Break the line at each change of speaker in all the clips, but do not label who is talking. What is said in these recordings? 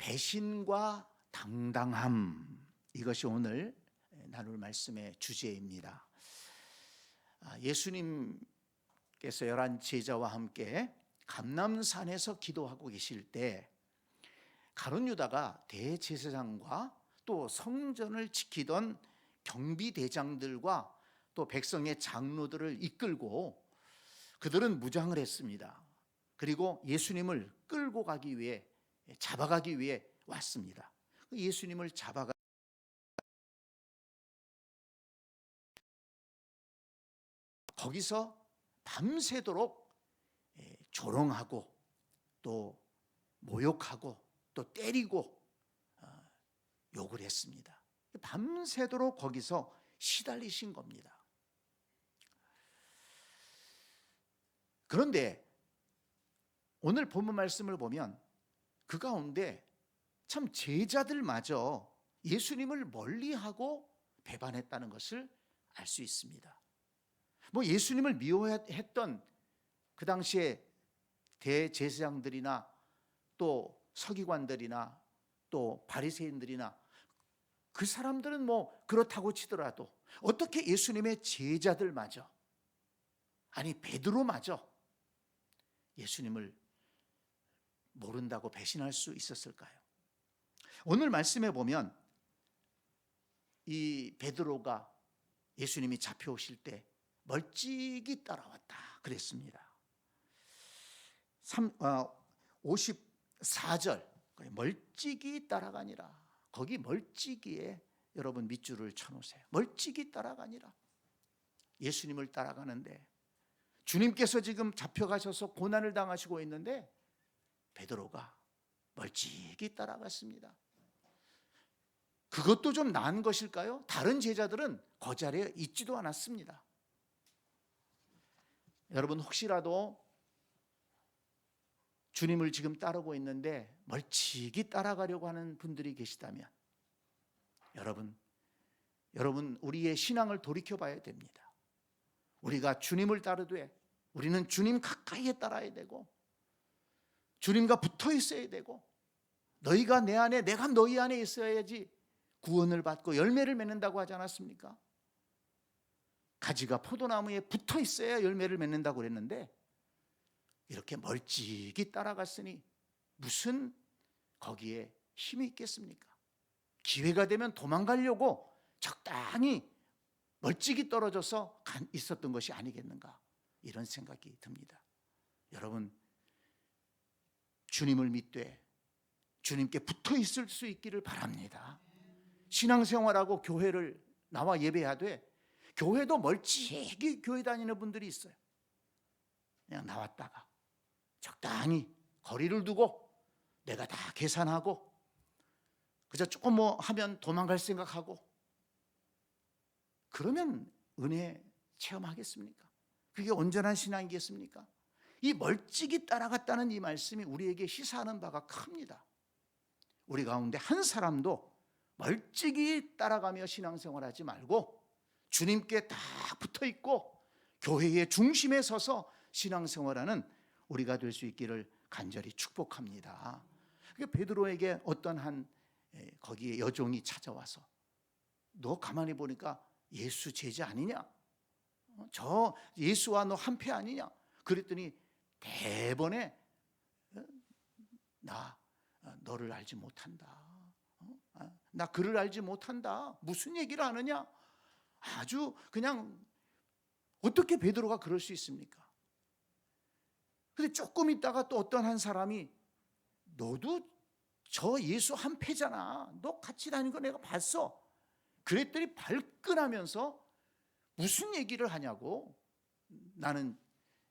배신과 당당함, 이것이 오늘 나눌 말씀의 주제입니다. 예수님께서 11 제자와 함께 감람산에서 기도하고 계실 때 가룟 유다가 대제사장과 또 성전을 지키던 경비대장들과 또 백성의 장로들을 이끌고 그들은 무장을 했습니다. 그리고 예수님을 끌고 가기 위해, 잡아가기 위해 왔습니다. 예수님을 잡아가 거기서 밤새도록 조롱하고 또 모욕하고 또 때리고 욕을 했습니다. 밤새도록 거기서 시달리신 겁니다. 그런데 오늘 본문 말씀을 보면 그 가운데 참 제자들마저 예수님을 멀리하고 배반했다는 것을 알 수 있습니다. 예수님을 미워했던 그 당시에 대제사장들이나 또 서기관들이나 또 바리새인들이나 그 사람들은 그렇다고 치더라도 어떻게 예수님의 제자들마저, 아니 베드로마저 예수님을 모른다고 배신할 수 있었을까요? 오늘 말씀에 보면 이 베드로가 예수님이 잡혀오실 때 멀찍이 따라왔다 그랬습니다. 54절 멀찍이 따라가니라. 거기 멀찍이에 여러분 밑줄을 쳐놓으세요. 멀찍이 따라가니라. 예수님을 따라가는데 주님께서 지금 잡혀가셔서 고난을 당하시고 있는데 베드로가 멀찍이 따라갔습니다. 그것도 좀 나은 것일까요? 다른 제자들은 그 자리에 있지도 않았습니다. 여러분 여러분 주님을 지금 따르고 있는데 멀찍이 따라가려고 하는 분들이 계시다면 여러분 우리의 신앙을 돌이켜봐야 됩니다. 우리가 주님을 따르되 우리는 주님 가까이에 따라야 되고 주님과 붙어 있어야 되고 너희가 내 안에 내가 너희 안에 있어야지 구원을 받고 열매를 맺는다고 하지 않았습니까? 가지가 포도나무에 붙어 있어야 열매를 맺는다고 그랬는데 이렇게 멀찍이 따라갔으니 무슨 거기에 힘이 있겠습니까? 기회가 되면 도망가려고 적당히 멀찍이 떨어져서 있었던 것이 아니겠는가, 이런 생각이 듭니다. 여러분 주님을 믿되 주님께 붙어 있을 수 있기를 바랍니다. 신앙생활하고 교회를 나와 예배하되 교회도 멀찍이 교회 다니는 분들이 있어요. 그냥 나왔다가 적당히 거리를 두고 내가 다 계산하고 그저 조금 하면 도망갈 생각하고, 그러면 은혜 체험하겠습니까? 그게 온전한 신앙이겠습니까? 이 멀찍이 따라갔다는 이 말씀이 우리에게 시사하는 바가 큽니다. 우리 가운데 한 사람도 멀찍이 따라가며 신앙생활하지 말고 주님께 딱 붙어있고 교회의 중심에 서서 신앙생활하는 우리가 될 수 있기를 간절히 축복합니다. 베드로에게 어떤 한 거기에 여종이 찾아와서 너 가만히 보니까 예수 제자 아니냐? 저 예수와 너 한패 아니냐? 그랬더니 대번에 나 너를 알지 못한다. 나 그를 알지 못한다. 무슨 얘기를 하느냐? 아주 그냥 어떻게 베드로가 그럴 수 있습니까? 근데 조금 있다가 또 어떤 한 사람이 너도 저 예수 한패잖아. 너 같이 다니는 거 내가 봤어. 그랬더니 발끈하면서 무슨 얘기를 하냐고. 나는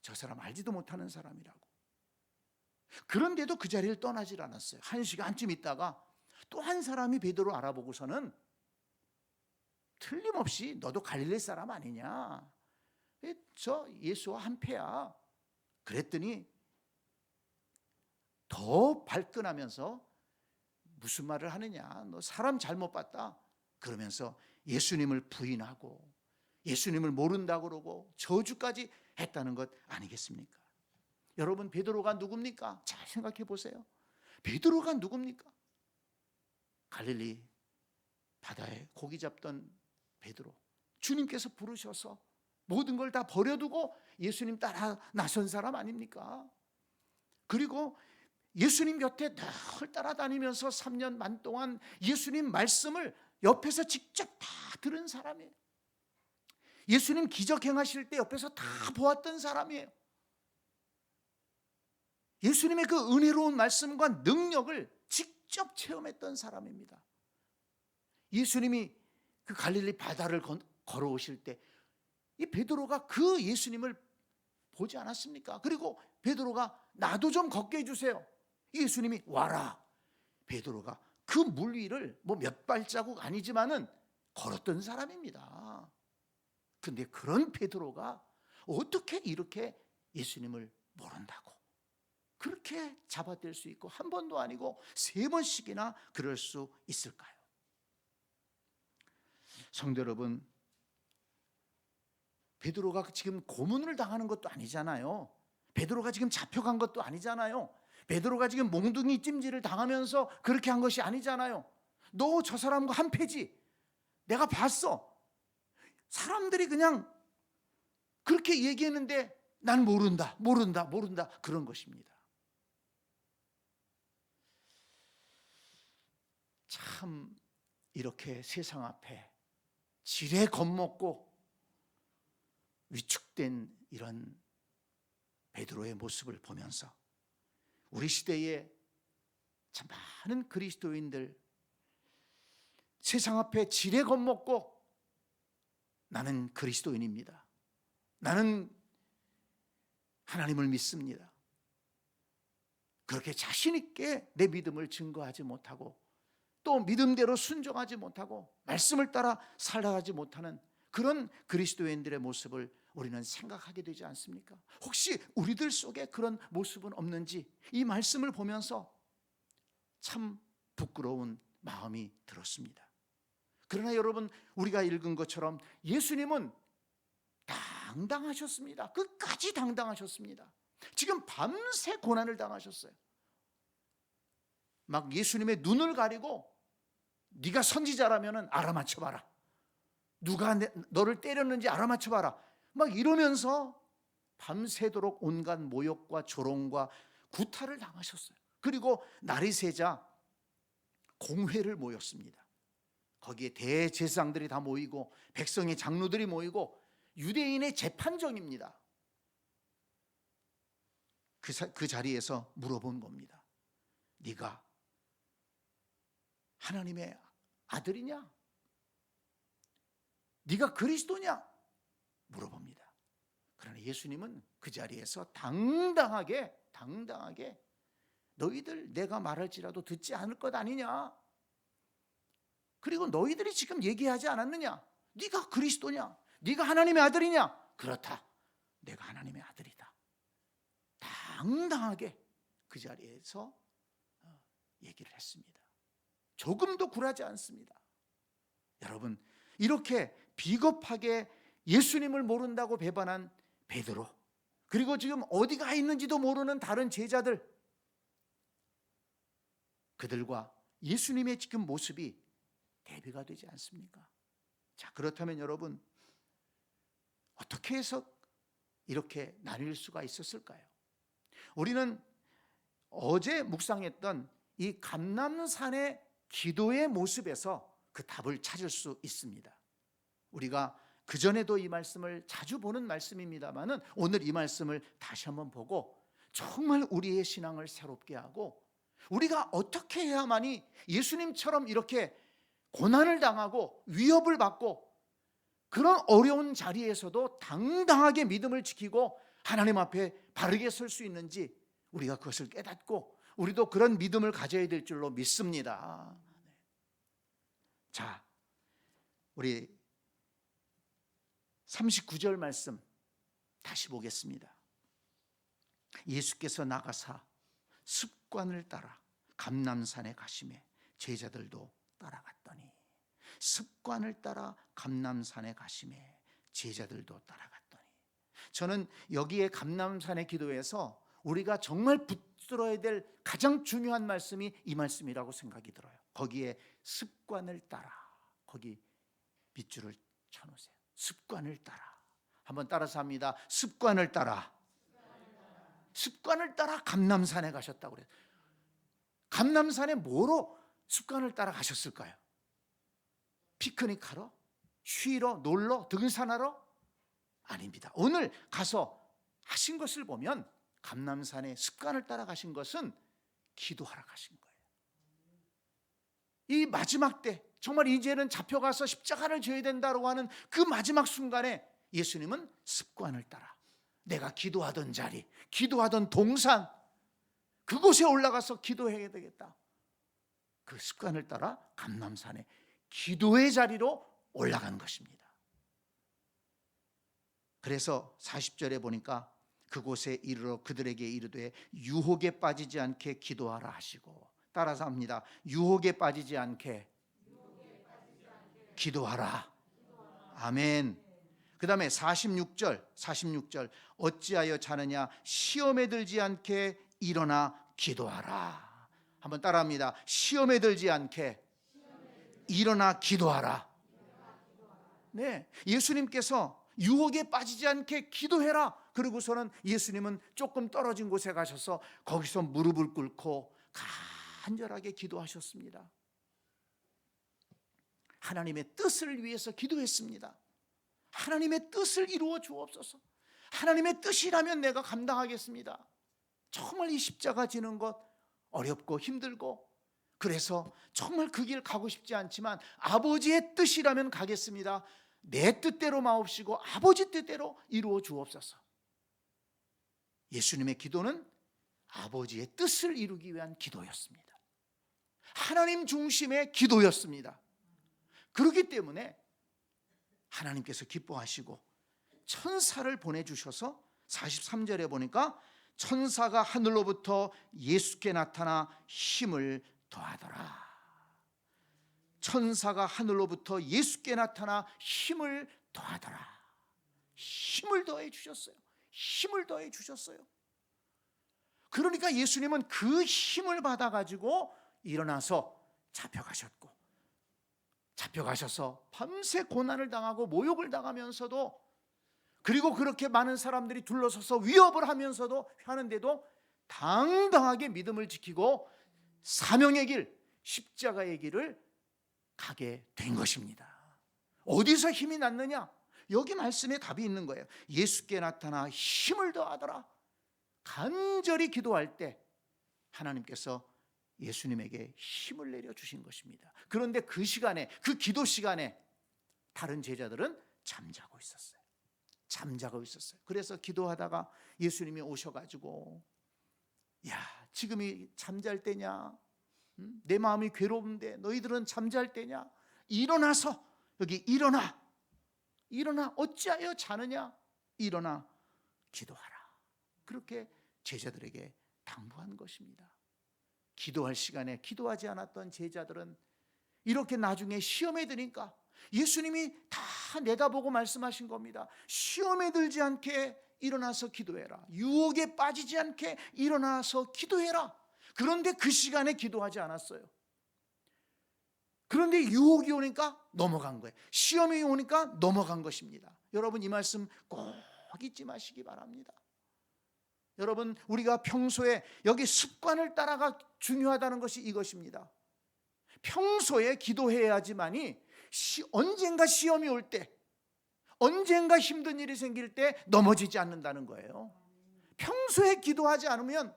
저 사람 알지도 못하는 사람이라고. 그런데도 그 자리를 떠나질 않았어요. 1시간쯤 있다가 또 한 사람이 베드로 알아보고서는 틀림없이 너도 갈릴리 사람 아니냐? 저 예수와 한패야. 그랬더니 더 발끈하면서 무슨 말을 하느냐? 너 사람 잘못 봤다. 그러면서 예수님을 부인하고 예수님을 모른다고 그러고 저주까지 했다는 것 아니겠습니까? 여러분 베드로가 누굽니까? 잘 생각해 보세요. 베드로가 누굽니까? 갈릴리 바다에 고기 잡던 베드로, 주님께서 부르셔서 모든 걸 다 버려두고 예수님 따라 나선 사람 아닙니까? 그리고 예수님 곁에 늘 따라다니면서 3년 반 동안 예수님 말씀을 옆에서 직접 다 들은 사람이에요. 예수님 기적 행하실 때 옆에서 다 보았던 사람이에요. 예수님의 그 은혜로운 말씀과 능력을 직접 체험했던 사람입니다. 예수님이 그 갈릴리 바다를 걸어오실 때 이 베드로가 그 예수님을 보지 않았습니까? 그리고 베드로가 나도 좀 걷게 해주세요. 예수님이 와라. 베드로가 그 물 위를 뭐 몇 발자국 아니지만은 걸었던 사람입니다. 근데 그런 베드로가 어떻게 이렇게 예수님을 모른다고 그렇게 잡아댈 수 있고 한 번도 아니고 3번씩이나 그럴 수 있을까요? 성도 여러분, 베드로가 지금 고문을 당하는 것도 아니잖아요. 베드로가 지금 잡혀간 것도 아니잖아요. 베드로가 지금 몽둥이 찜질을 당하면서 그렇게 한 것이 아니잖아요. 너 저 사람과 한패지. 내가 봤어. 사람들이 그냥 그렇게 얘기했는데 난 모른다 그런 것입니다. 참 이렇게 세상 앞에 지레 겁먹고 위축된 이런 베드로의 모습을 보면서 우리 시대에 참 많은 그리스도인들 세상 앞에 지레 겁먹고 나는 그리스도인입니다. 나는 하나님을 믿습니다. 그렇게 자신 있게 내 믿음을 증거하지 못하고 또 믿음대로 순종하지 못하고 말씀을 따라 살아가지 못하는 그런 그리스도인들의 모습을 우리는 생각하게 되지 않습니까? 혹시 우리들 속에 그런 모습은 없는지 이 말씀을 보면서 참 부끄러운 마음이 들었습니다. 그러나 여러분, 우리가 읽은 것처럼 예수님은 당당하셨습니다. 끝까지 당당하셨습니다. 지금 밤새 고난을 당하셨어요. 막 예수님의 눈을 가리고 네가 선지자라면 알아맞혀봐라. 누가 너를 때렸는지 알아맞혀봐라. 막 이러면서 밤새도록 온갖 모욕과 조롱과 구타를 당하셨어요. 그리고 날이 새자 공회를 모였습니다. 거기에 대제사장들이 다 모이고 백성의 장로들이 모이고 유대인의 재판정입니다. 그 자리에서 물어본 겁니다. 네가 하나님의 아들이냐? 네가 그리스도냐? 물어봅니다. 그러나 예수님은 그 자리에서 당당하게 너희들 내가 말할지라도 듣지 않을 것 아니냐? 그리고 너희들이 지금 얘기하지 않았느냐? 네가 그리스도냐? 네가 하나님의 아들이냐? 그렇다. 내가 하나님의 아들이다. 당당하게 그 자리에서 얘기를 했습니다. 조금도 굴하지 않습니다. 여러분, 이렇게 비겁하게 예수님을 모른다고 배반한 베드로, 그리고 지금 어디가 있는지도 모르는 다른 제자들, 그들과 예수님의 지금 모습이 대비가 되지 않습니까? 자, 그렇다면 여러분, 어떻게 해서 이렇게 나뉠 수가 있었을까요? 우리는 어제 묵상했던 이 감람산의 기도의 모습에서 그 답을 찾을 수 있습니다. 우리가 그전에도 이 말씀을 자주 보는 말씀입니다만은 오늘 이 말씀을 다시 한번 보고 정말 우리의 신앙을 새롭게 하고 우리가 어떻게 해야만이 예수님처럼 이렇게 고난을 당하고 위협을 받고 그런 어려운 자리에서도 당당하게 믿음을 지키고 하나님 앞에 바르게 설 수 있는지 우리가 그것을 깨닫고 우리도 그런 믿음을 가져야 될 줄로 믿습니다. 자, 우리 39절 말씀 다시 보겠습니다. 예수께서 나가사 습관을 따라 감람산에 가시매 제자들도 따라갔더니, 습관을 따라 감람산에 가시매 제자들도 따라갔더니, 저는 여기에 감람산의 기도에서 우리가 정말 붙들어야 될 가장 중요한 말씀이 이 말씀이라고 생각이 들어요. 거기에 습관을 따라, 거기 밑줄을 쳐놓으세요. 습관을 따라. 한번 따라서 합니다. 습관을 따라. 습관을 따라 감람산에 가셨다고 그래요. 감람산에 뭐로 습관을 따라 가셨을까요? 피크닉하러? 쉬러? 놀러? 등산하러? 아닙니다. 오늘 가서 하신 것을 보면 감람산에 습관을 따라 가신 것은 기도하러 가신 거예요. 이 마지막 때 정말 이제는 잡혀가서 십자가를 져야 된다고 하는 그 마지막 순간에 예수님은 습관을 따라 내가 기도하던 자리, 기도하던 동산, 그곳에 올라가서 기도해야 되겠다. 그 습관을 따라 감람산에 기도의 자리로 올라간 것입니다. 그래서 40절에 보니까 그곳에 이르러 그들에게 이르되 유혹에 빠지지 않게 기도하라 하시고, 따라서 합니다. 유혹에 빠지지 않게 기도하라. 아멘. 그 다음에 46절 어찌하여 자느냐 시험에 들지 않게 일어나 기도하라. 한번 따라합니다. 시험에 들지 않게 일어나 기도하라. 네, 예수님께서 유혹에 빠지지 않게 기도해라. 그러고서는 예수님은 조금 떨어진 곳에 가셔서 거기서 무릎을 꿇고 간절하게 기도하셨습니다. 하나님의 뜻을 위해서 기도했습니다. 하나님의 뜻을 이루어 주옵소서. 하나님의 뜻이라면 내가 감당하겠습니다. 정말 이 십자가 지는 것 어렵고 힘들고, 그래서 정말 그 길 가고 싶지 않지만 아버지의 뜻이라면 가겠습니다. 내 뜻대로 마옵시고 아버지 뜻대로 이루어 주옵소서. 예수님의 기도는 아버지의 뜻을 이루기 위한 기도였습니다. 하나님 중심의 기도였습니다. 그렇기 때문에 하나님께서 기뻐하시고 천사를 보내주셔서 43절에 보니까 천사가 하늘로부터 예수께 나타나 힘을 더하더라. 천사가 하늘로부터 예수께 나타나 힘을 더하더라. 힘을 더해 주셨어요. 힘을 더해 주셨어요. 그러니까 예수님은 그 힘을 받아가지고 일어나서 잡혀가셔서 밤새 고난을 당하고 모욕을 당하면서도, 그리고 그렇게 많은 사람들이 둘러서서 위협을 하면서도 하는데도 당당하게 믿음을 지키고 사명의 길, 십자가의 길을 가게 된 것입니다. 어디서 힘이 났느냐? 여기 말씀에 답이 있는 거예요. 예수께 나타나 힘을 더하더라. 간절히 기도할 때 하나님께서 예수님에게 힘을 내려주신 것입니다. 그런데 그 시간에, 그 기도 시간에 다른 제자들은 잠자고 있었어요. 그래서 기도하다가 예수님이 오셔가지고, 야, 지금이 잠잘 때냐? 내 마음이 괴로운데 너희들은 잠잘 때냐? 일어나서, 여기 일어나 어찌하여 자느냐? 일어나 기도하라. 그렇게 제자들에게 당부한 것입니다. 기도할 시간에 기도하지 않았던 제자들은 이렇게 나중에 시험에 드니까 예수님이 다 내다보고 말씀하신 겁니다. 시험에 들지 않게 일어나서 기도해라. 유혹에 빠지지 않게 일어나서 기도해라. 그런데 그 시간에 기도하지 않았어요. 그런데 유혹이 오니까 넘어간 거예요. 시험이 오니까 넘어간 것입니다. 여러분, 이 말씀 꼭 잊지 마시기 바랍니다. 여러분, 우리가 평소에 여기 습관을 따라가 중요하다는 것이 이것입니다. 평소에 기도해야지만이 언젠가 시험이 올 때, 언젠가 힘든 일이 생길 때 넘어지지 않는다는 거예요. 평소에 기도하지 않으면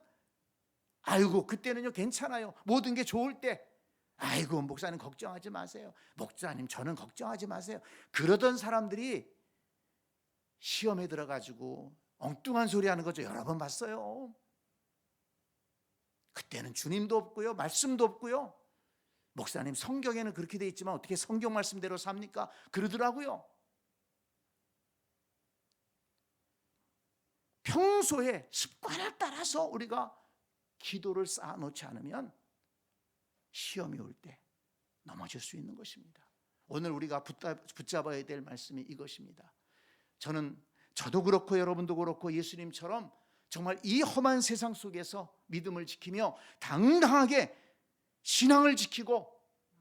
아이고 그때는요 괜찮아요, 모든 게 좋을 때 아이고 목사님 걱정하지 마세요, 목사님 저는 걱정하지 마세요, 그러던 사람들이 시험에 들어가지고 엉뚱한 소리 하는 거죠. 여러 번 봤어요. 그때는 주님도 없고요, 말씀도 없고요. 목사님 성경에는 그렇게 돼 있지만 어떻게 성경 말씀대로 삽니까? 그러더라고요. 평소에 습관을 따라서 우리가 기도를 쌓아놓지 않으면 시험이 올 때 넘어질 수 있는 것입니다. 오늘 우리가 붙잡아야 될 말씀이 이것입니다. 저도 그렇고 여러분도 그렇고 예수님처럼 정말 이 험한 세상 속에서 믿음을 지키며 당당하게 신앙을 지키고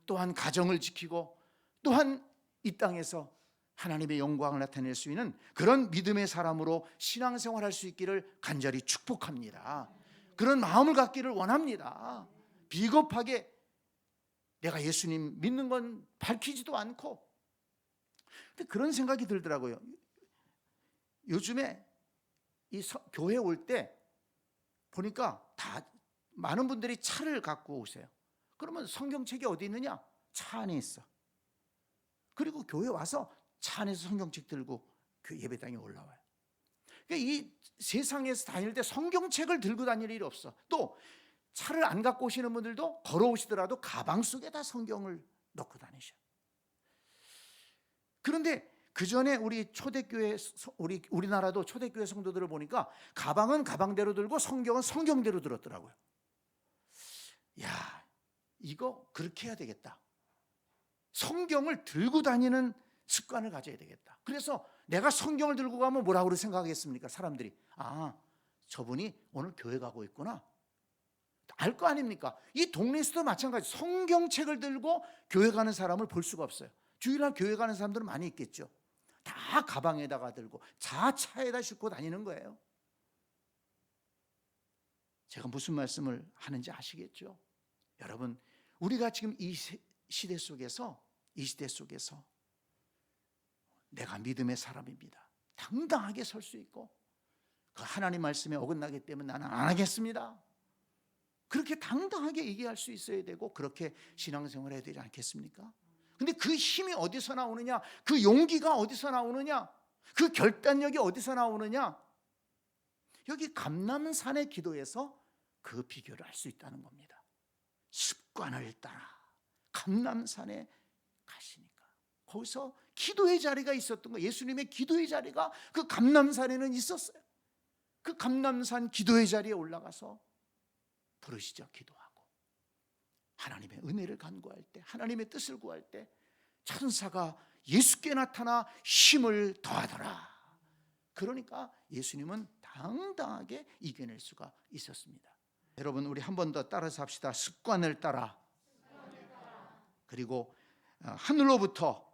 또한 가정을 지키고 또한 이 땅에서 하나님의 영광을 나타낼 수 있는 그런 믿음의 사람으로 신앙생활할 수 있기를 간절히 축복합니다. 그런 마음을 갖기를 원합니다. 비겁하게 내가 예수님 믿는 건 밝히지도 않고. 근데 그런 생각이 들더라고요. 요즘에 이 교회 올 때 보니까 다 많은 분들이 차를 갖고 오세요. 그러면 성경책이 어디 있느냐? 차 안에 있어. 그리고 교회 와서 차 안에서 성경책 들고 예배당에 올라와요. 그러니까 이 세상에서 다닐 때 성경책을 들고 다닐 일이 없어. 또 차를 안 갖고 오시는 분들도 걸어오시더라도 가방 속에다 성경을 넣고 다니셔. 그런데 그 전에 우리 초대교회, 우리나라도 초대교회 성도들을 보니까 가방은 가방대로 들고 성경은 성경대로 들었더라고요. 야, 이거 그렇게 해야 되겠다. 성경을 들고 다니는 습관을 가져야 되겠다. 그래서 내가 성경을 들고 가면 뭐라고 생각하겠습니까? 사람들이 저분이 오늘 교회 가고 있구나. 알 거 아닙니까? 이 동네에서도 마찬가지. 성경책을 들고 교회 가는 사람을 볼 수가 없어요. 주일날 교회 가는 사람들은 많이 있겠죠. 다 가방에다가 들고 차에다 싣고 다니는 거예요. 제가 무슨 말씀을 하는지 아시겠죠? 여러분, 우리가 지금 이 시대 속에서 내가 믿음의 사람입니다. 당당하게 설 수 있고 그 하나님 말씀에 어긋나기 때문에 나는 안 하겠습니다. 그렇게 당당하게 얘기할 수 있어야 되고 그렇게 신앙생활을 해야 되지 않겠습니까? 근데 그 힘이 어디서 나오느냐? 그 용기가 어디서 나오느냐? 그 결단력이 어디서 나오느냐? 여기 감람산의 기도에서 그 비결을 알 수 있다는 겁니다. 습관을 따라 감람산에 가시니까 거기서 기도의 자리가 있었던 거예요. 예수님의 기도의 자리가 그 감람산에는 있었어요. 그 감람산 기도의 자리에 올라가서 부르시죠. 기도하고 하나님의 은혜를 간구할 때, 하나님의 뜻을 구할 때 천사가 예수께 나타나 힘을 더하더라. 그러니까 예수님은 당당하게 이겨낼 수가 있었습니다. 여러분, 우리 한 번 더 따라서 합시다. 습관을 따라. 그리고 하늘로부터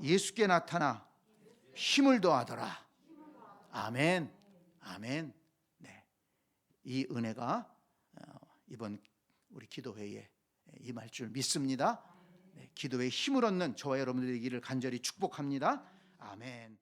예수께 나타나 힘을 더하더라. 아멘. 아멘. 네, 이 은혜가 이번 우리 기도회에 임할 줄 믿습니다. 네, 기도에 힘을 얻는 저와 여러분들 되기를 간절히 축복합니다. 아멘.